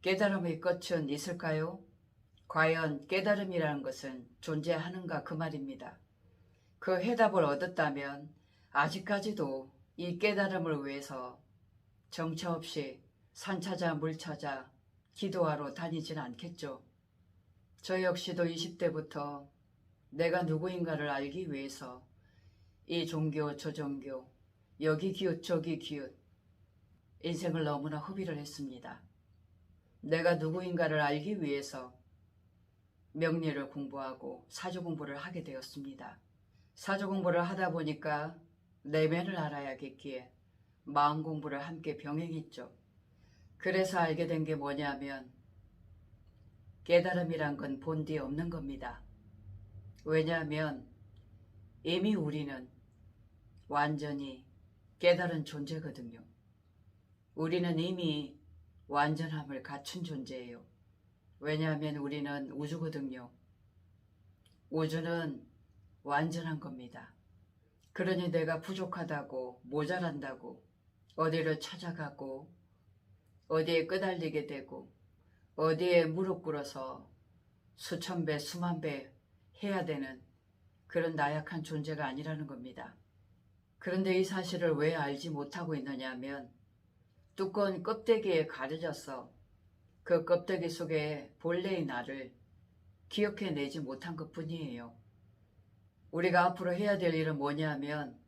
깨달음의 끝은 있을까요? 과연 깨달음이라는 것은 존재하는가 그 말입니다. 그 해답을 얻었다면 아직까지도 이 깨달음을 위해서 정처 없이 산 찾아 물 찾아 기도하러 다니진 않겠죠. 저 역시도 20대부터 내가 누구인가를 알기 위해서 이 종교 저 종교 여기 기웃 저기 기웃 인생을 너무나 허비를 했습니다. 내가 누구인가를 알기 위해서 명리를 공부하고 사주 공부를 하게 되었습니다. 사주 공부를 하다 보니까 내면을 알아야겠기에 마음 공부를 함께 병행했죠. 그래서 알게 된 게 뭐냐면 깨달음이란 건 본디 없는 겁니다. 왜냐하면 이미 우리는 완전히 깨달은 존재거든요. 우리는 이미 완전함을 갖춘 존재예요. 왜냐하면 우리는 우주거든요. 우주는 완전한 겁니다. 그러니 내가 부족하다고 모자란다고 어디를 찾아가고 어디에 끄달리게 되고 어디에 무릎 꿇어서 수천 배 수만 배 해야 되는 그런 나약한 존재가 아니라는 겁니다. 그런데 이 사실을 왜 알지 못하고 있느냐 하면 두꺼운 껍데기에 가려져서 그 껍데기 속에 본래의 나를 기억해내지 못한 것뿐이에요. 우리가 앞으로 해야 될 일은 뭐냐 하면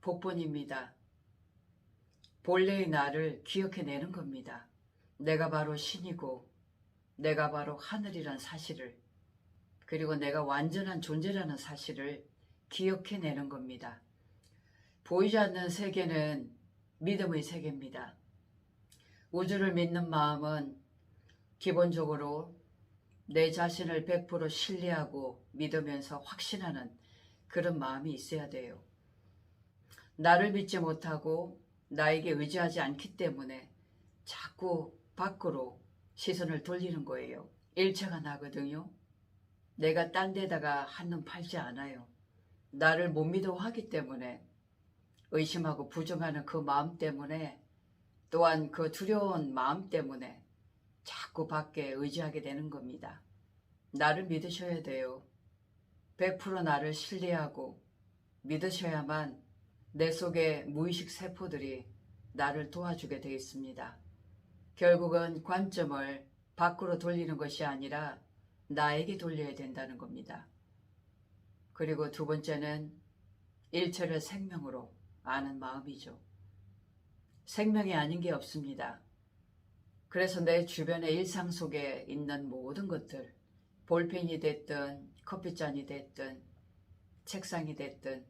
복본입니다. 본래의 나를 기억해내는 겁니다. 내가 바로 신이고 내가 바로 하늘이란 사실을, 그리고 내가 완전한 존재라는 사실을 기억해내는 겁니다. 보이지 않는 세계는 믿음의 세계입니다. 우주를 믿는 마음은 기본적으로 내 자신을 100% 신뢰하고 믿으면서 확신하는 그런 마음이 있어야 돼요. 나를 믿지 못하고 나에게 의지하지 않기 때문에 자꾸 밖으로 시선을 돌리는 거예요. 일체가 나거든요. 내가 딴 데다가 한눈 팔지 않아요. 나를 못 믿어하기 때문에 의심하고 부정하는 그 마음 때문에, 또한 그 두려운 마음 때문에 자꾸 밖에 의지하게 되는 겁니다. 나를 믿으셔야 돼요. 100% 나를 신뢰하고 믿으셔야만 내 속의 무의식 세포들이 나를 도와주게 되어 있습니다. 결국은 관점을 밖으로 돌리는 것이 아니라 나에게 돌려야 된다는 겁니다. 그리고 두 번째는 일체를 생명으로 아는 마음이죠. 생명이 아닌 게 없습니다. 그래서 내 주변의 일상 속에 있는 모든 것들, 볼펜이 됐든 커피잔이 됐든 책상이 됐든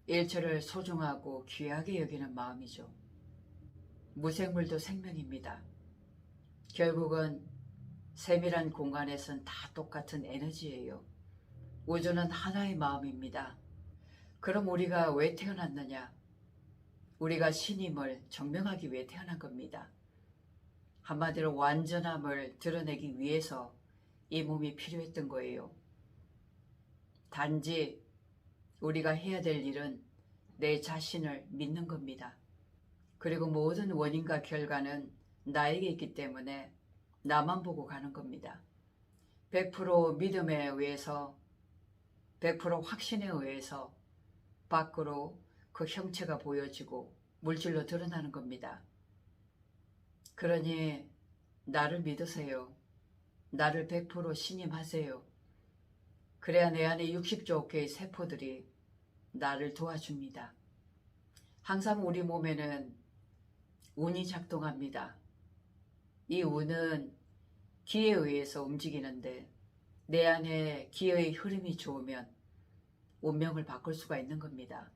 일체를 소중하고 귀하게 여기는 마음이죠. 무생물도 생명입니다. 결국은 세밀한 공간에선 다 똑같은 에너지예요. 우주는 하나의 마음입니다. 그럼 우리가 왜 태어났느냐? 우리가 신임을 증명하기 위해 태어난 겁니다. 한마디로 완전함을 드러내기 위해서 이 몸이 필요했던 거예요. 단지 우리가 해야 될 일은 내 자신을 믿는 겁니다. 그리고 모든 원인과 결과는 나에게 있기 때문에 나만 보고 가는 겁니다. 100% 믿음에 의해서, 100% 확신에 의해서 밖으로 그 형체가 보여지고 물질로 드러나는 겁니다. 그러니 나를 믿으세요. 나를 100% 신임하세요. 그래야 내 안에 60조 개의 세포들이 나를 도와줍니다. 항상 우리 몸에는 운이 작동합니다. 이 운은 기에 의해서 움직이는데 내 안에 기의 흐름이 좋으면 운명을 바꿀 수가 있는 겁니다.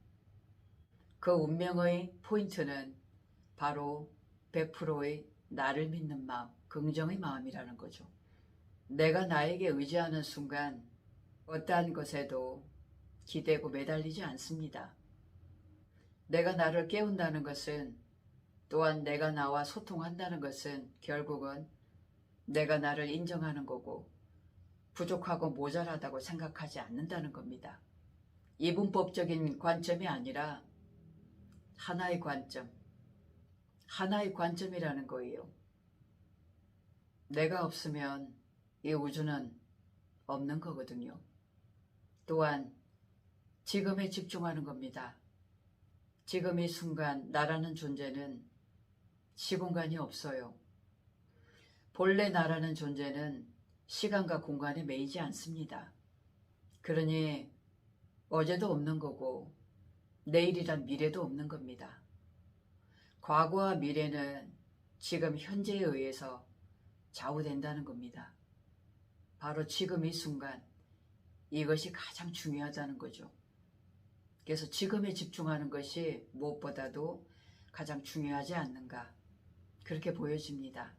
그 운명의 포인트는 바로 100%의 나를 믿는 마음, 긍정의 마음이라는 거죠. 내가 나에게 의지하는 순간 어떠한 것에도 기대고 매달리지 않습니다. 내가 나를 깨운다는 것은, 또한 내가 나와 소통한다는 것은 결국은 내가 나를 인정하는 거고 부족하고 모자라다고 생각하지 않는다는 겁니다. 이분법적인 관점이 아니라 하나의 관점, 하나의 관점이라는 거예요. 내가 없으면 이 우주는 없는 거거든요. 또한 지금에 집중하는 겁니다. 지금 이 순간 나라는 존재는 시공간이 없어요. 본래 나라는 존재는 시간과 공간에 매이지 않습니다. 그러니 어제도 없는 거고 내일이란 미래도 없는 겁니다. 과거와 미래는 지금 현재에 의해서 좌우된다는 겁니다. 바로 지금 이 순간, 이것이 가장 중요하다는 거죠. 그래서 지금에 집중하는 것이 무엇보다도 가장 중요하지 않는가, 그렇게 보여집니다.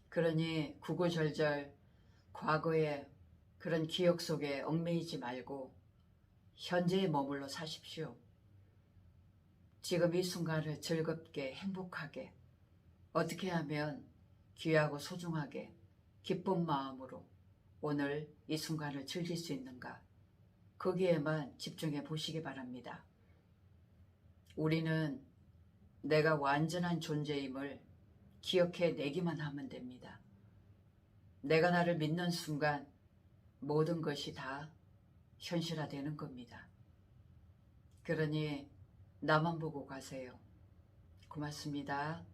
그러니 구구절절 과거의 그런 기억 속에 얽매이지 말고 현재에 머물러 사십시오. 지금 이 순간을 즐겁게 행복하게 어떻게 하면 귀하고 소중하게 기쁜 마음으로 오늘 이 순간을 즐길 수 있는가, 거기에만 집중해 보시기 바랍니다. 우리는 내가 완전한 존재임을 기억해 내기만 하면 됩니다. 내가 나를 믿는 순간 모든 것이 다 현실화되는 겁니다. 그러니 나만 보고 가세요. 고맙습니다.